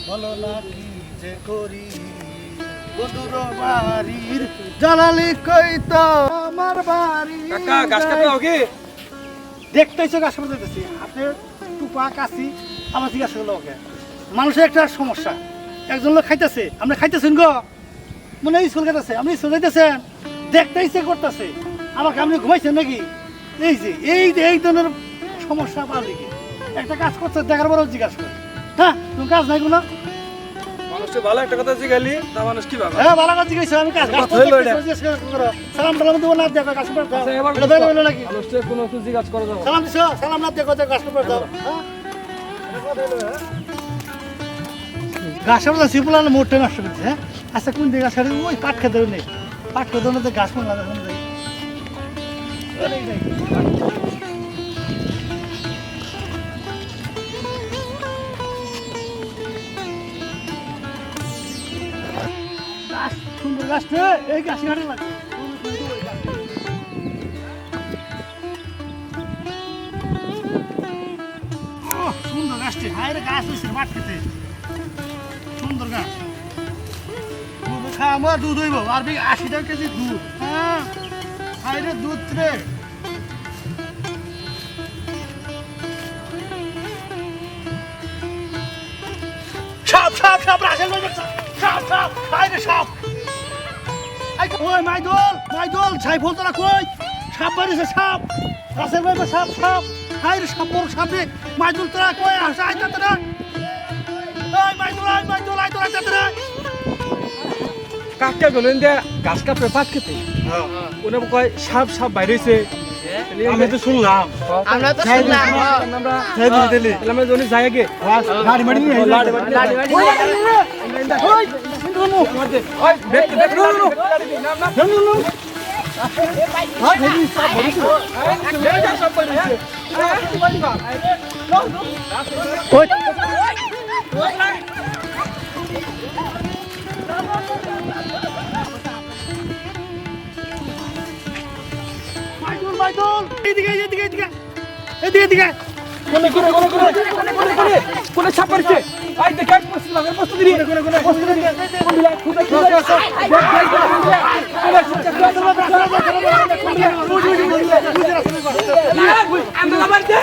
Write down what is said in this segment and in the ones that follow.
বলো না কি যে করি বন্ধুর বাড়ির জানালি কই তো আমার বাড়ি কাকা গাছ কাটতে দাও কি? দেখতেইছো গাছ কাটতে দিতেছি হাতে টুপা কাশি আমার জিজ্ঞাসা করলো ওকে মানুষের একটা সমস্যা একজন লোক খাইতেছে আপনি খাইতেছেন গো মনে হয় স্কুল খাইতেছে আপনি স্কুল খাইতেছেন দেখতে ইচ্ছে করতেছে আমাকে আপনি ঘুমাইছেন নাকি এই ধরনের সমস্যা পারলি কি একটা কাজ করছে দেখার পরেও জিজ্ঞাসা করে হ্যাঁ তুমি কাজ নাই কোনো মানুষটা ভালো একটা কথা জিগালি তা মানুষ কি ভাবে? হ্যাঁ ভালো কাজ জিজ্ঞাসা আমি কাজ কথা হইলো এটা। সালাম টালাম দেবো না দেখো কাজ করে দাও আচ্ছা, এবার এটা বেরো নাকি মানুষটা কোনো কিছু জিজ্ঞাসা করে দাও। সালাম দিছো সালাম না দেখো কাজ করে দাও হ্যাঁ গাছের মধ্যে সিপুলানো মোটে নষ্ট করছে হ্যাঁ আচ্ছা কোন দিকে গাছ ওই পাট খেতে নেই পাট খেতে না গাছ মনে লাগে গাছ সুন্দর গাছটা এই গাছ কাটে লাগে সুন্দর গাছটি হাইরে গাছ হয়েছে পাট খেতে সুন্দর গাছ দুধ খাওয়া দুধ হইব আর 80 টাকা কেজি দুধ হ্যাঁ হাইরে দুধ রে সাপ সাপ সাপ রাসেল ভাই সাপ সাপ হাইরে সাপ ওই মাইদুল ছাই ফল তোরা কই সাপ বাড়িছে সাপ রাসেল ভাই সাপ সাপ হাইরে সাপ বড় সাপ রে মাইদুল তোরা কই আসা আইতা তোরা ওই মাইদুল আই তোরা তোরা কাকা বলেন যে গাছ কাটতে পাট খেতে উনি কয় সাপ সাপ বাইরেছে আমি তো শুনলাম আমরা তো শুনলাম আমরা যাই দিলি আমরা জনি যাই আগে গাড়ি মারি নিয়ে লাড়ি মারি ওই ওই দেখ দেখ নো নো নো নো হ্যাঁ ভেরি সব ভেরি সব বাইরেছে ওই মাইদুল এদিকে কোনে ছাপ পড়ছে আই দেখ এক পছন্দ লাগে পছন্দ দিই পছন্দ দিই কোন দিলা খুদা আমরা মারতে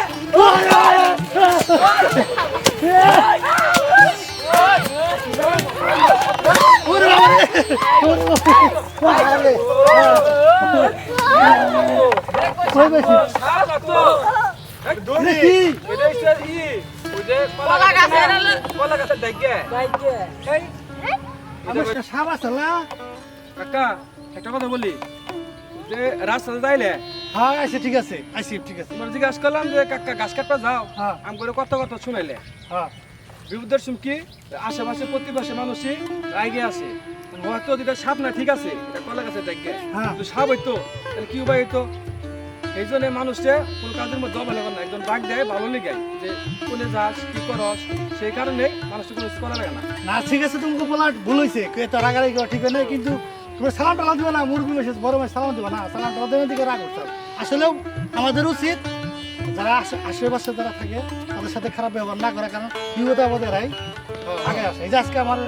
কই বেশি দেখি এটা স্যার ই ওই যে কলা গাছের ডাইকে এই আমার সাপ আছে না কাকা একটা কথা বলি যে রাস্তাতে যাইলে হ্যাঁ আইছে ঠিক আছে তোমার জিজ্ঞাসা করলাম যে কাকা গাছ কাটতে যাও হ্যাঁ। আমি করে কথা শুনাইলে হ্যাঁ বিপদের সুমকি আশেপাশে প্রতিপাশে মানুষই আগে আছে হয়তো যেটা সাপ না ঠিক আছে এটা কলা গাছের ডাইকে হ্যাঁ। কিন্তু সাপ হইতো তাহলে কি উপায় হইতো এই জন্য মানুষে কোনো কাজের মধ্যে অবহেলা করে না একজন ডাক দেয় ভালো লেগে যে কোনে যাস কি করস সেই কারণে মানুষের কোনো করা লাগে না না ঠিক আছে তুমি বলা ভুল হয়েছে কে তো রাগারাগি করা ঠিক নেই কিন্তু তুমি সালাম টালাম দিবে না মুরগি মেসেজ বড় মেয়ে সালাম দিবে না সালাম টালাম দেওয়ার দিকে রাগ করতে হবে আসলেও আমাদের উচিত যারা আশেপাশে যারা থাকে তাদের সাথে খারাপ ব্যবহার না করা কারণ বিপদ আপদে আগে আসে এই যে আজকে আমার